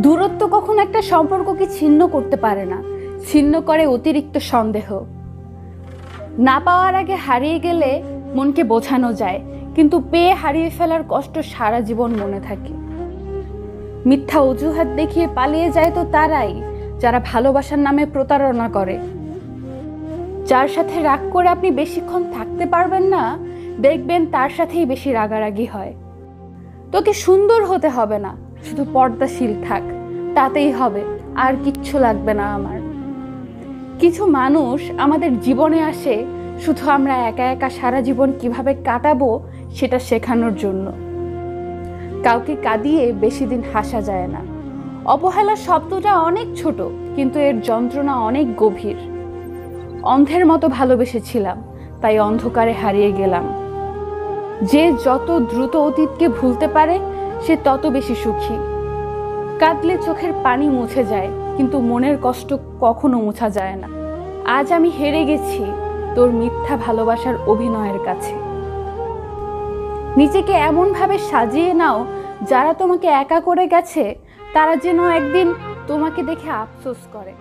দূরত্ব কখনো একটা সম্পর্ককে ছিন্ন করতে পারে না, ছিন্ন করে অতিরিক্ত সন্দেহ। না পাওয়ার আগে হারিয়ে গেলে মনকে বোঝানো যায়, কিন্তু পেয়ে হারিয়ে ফেলার কষ্ট সারা জীবন মনে থাকে। মিথ্যা অজুহাত দেখিয়ে পালিয়ে যায় তো তারাই যারা ভালোবাসার নামে প্রতারণা করে। যার সাথে রাগ করে আপনি বেশিক্ষণ থাকতে পারবেন না, দেখবেন তার সাথেই বেশি রাগারাগি হয়। তোকে সুন্দর হতে হবে না, শুধু পর্দাশীল থাক, তাতেই হবে, আর কিচ্ছু লাগবে না আমার। কিছু মানুষ আমাদের জীবনে আসে শুধু আমরা একা একা সারা জীবন কিভাবে কাটাবো সেটা শেখানোর জন্য। কাউকে কাঁদিয়ে বেশি দিন হাসা যায় না। অবহেলা শব্দটা অনেক ছোট, কিন্তু এর যন্ত্রণা অনেক গভীর। অন্ধের মতো ভালোবেসেছিলাম, তাই অন্ধকারে হারিয়ে গেলাম। যে যত দ্রুত অতীতকে ভুলতে পারে সে তত বেশি সুখী। কাঁদলে চোখের পানি মুছে যায়, কিন্তু মনের কষ্ট কখনো মুছা যায় না। আজ আমি হেরে গেছি তোর মিথ্যা ভালোবাসার অভিনয়ের কাছে। নিজেকে এমনভাবে সাজিয়ে নাও, যারা তোমাকে একা করে গেছে তারা যেন একদিন তোমাকে দেখে আফসোস করে।